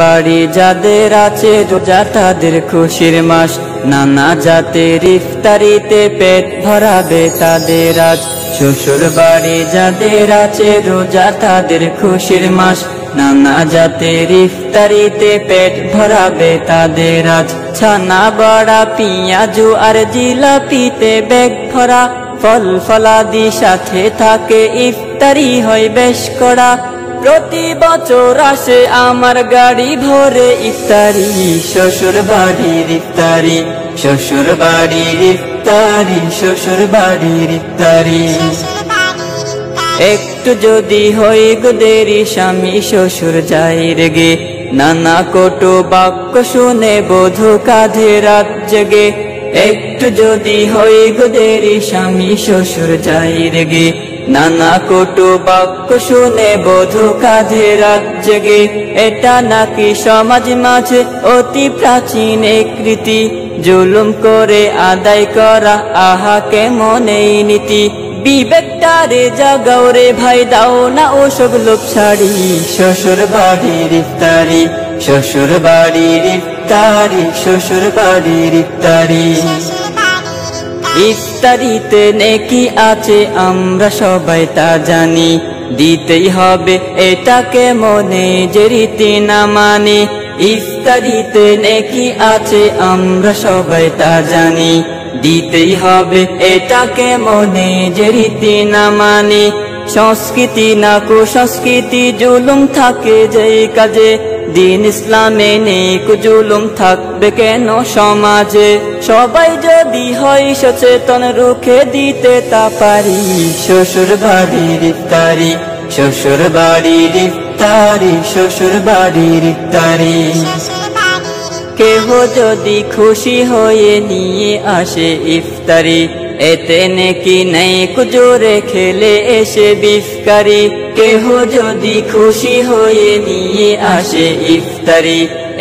বাড়ি যাদের আছে রোজা তাদের খুশির মাস, নানা জাতের ইফতারিতে পেট ভরাবে তাদের আজ। শ্বশুর বাড়ি যাদের আছে রোজা তাদের খুশির মাস, নানা জাতের ইফতারিতে পেট ভরাবে তাদের আজ। ছানা বড়া পিঁয়াজু আর জিলাপিতে ব্যাগ ভরা, ফল ফলাদি সাথে থাকে ইফতারি হয় বেশ কড়া। প্রতি বছর আসে আমার গাড়ি ভরে ইফতারি, শ্বশুর বাড়ির ইফতারি, শ্বশুর বাড়ির ইফতারি, শ্বশুর বাড়ির ইফতারি। একটু যদি হই গো দেরি স্বামী শ্বশুর যাই রেগে, নানা কটু বাক্য শুনে বধূ কাঁধে রাত জেগে। একটু যদি হই গো দেরি স্বামী শ্বশুর যাই রেগে, নানা কটু বাক্য শুনে বধূ কাঁধে রাত জেগে। এটা নাকি সমাজ মাঝে অতি প্রাচীন এক রীতি, জুলুম করে আদায় করা আহা কেমন এই নীতি। বিবেকটারে জাগাও রে ভাই, দাও না ওসব লোভ ছাড়ি, শ্বশুর বাড়ির ইফতারি, শ্বশুর বাড়ির ইফতারি, শ্বশুর বাড়ির ইফতারি। ইফতারিতে নেকি আছে আমরা সবাই তা জানি, দিতেই হবে এটাকে মনে যে রীতি না মানি। ইফতারিতে নেকি আছে আমরা সবাই তা জানি, দিতেই হবে এটাকে মনে যে রীতি না মানি। সংস্কৃতি না কুসংস্কৃতি জুলুম থাকে যেই কাজে, দিন ইসলামে নেই জুলুম থাকবে কেন সমাজে। সবাই যদি হয় সচেতন রুখে দিতে তা পারি, শ্বশুর বাড়ির ইফতারি, শ্বশুর বাড়ির ইফতারি, শ্বশুর বাড়ির ইফতারি। কেহ যদি খুশি হয়ে নিয়ে আসে ইফতারি, এতে নেকি নেই কুজোরে খেলে এসে বিফকারি। কেহ যদি খুশি হয়ে নিয়ে আসে ইফতারি,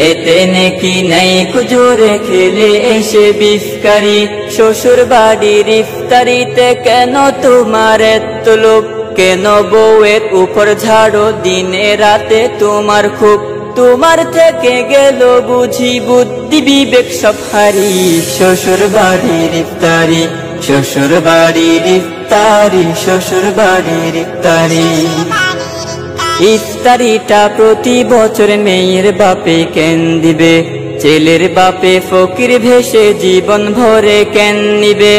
এতে নেকি নেই কুজোরে খেলে এসে বিফকারি। শ্বশুর বাড়ির ইফতারিতে কেন তোমার এত লোভ, কেন বউয়ের উপর ঝাড়ো দিনে রাতে তোমার খুব। তোমার থেকে গেল বুঝি বুদ্ধি বিবেক সব হারি, শ্বশুর বাড়ির ইফতারি, শ্বশুর বাড়ির ইফতারি, শ্বশুর বাড়ির ইফতারি। ইফতারিটা প্রতি বছর মেয়ের বাপে কেন দিবে, ছেলের বাপে ফকির ভেসে জীবন ভরে কেন নিবে।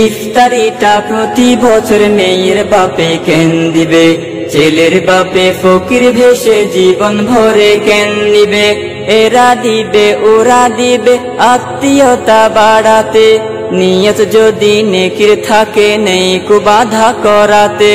ইফতারিটা প্রতি বছর মেয়ের বাপে কেন দিবে, ছেলের বাপে ফকির ভেসে জীবন ভরে কেন নিবে। এরা দিবে ওরা দিবে আত্মীয়তা বাড়াতে, নিয়ত যদি নেকির থাকে নেই কো বাধা করাতে।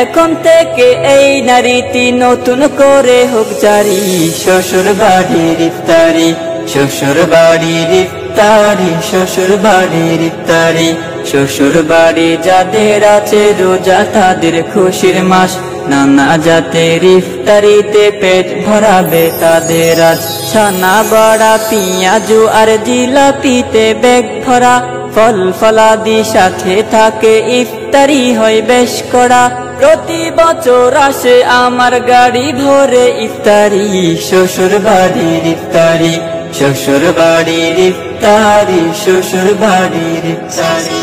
এখন থেকে এই নারীতি নতুন করে হোক জারি, শ্বশুর বাড়ির ইফতারি, শ্বশুর বাড়ির ইফতারি, শ্বশুর বাড়ির ইফতারি। শ্বশুর বাড়ি যাদের আছে রোজা তাদের খুশির মাস, নানা জাতের ইফতারিতে পেট ভরাবে তাদের আজ। ছানা বড়া পিঁয়াজু আর জিলাপিতে ব্যাগ ভরা, ফল ফলাদি সাথে থাকে ইফতারি হয় বেশ কড়া। প্রতি বছর আসে আমার গাড়ি ভরে ইফতারি, শ্বশুর বাড়ির ইফতারি, শ্বশুর বাড়ির ইফতারি, শ্বশুর বাড়ির ইফতারি।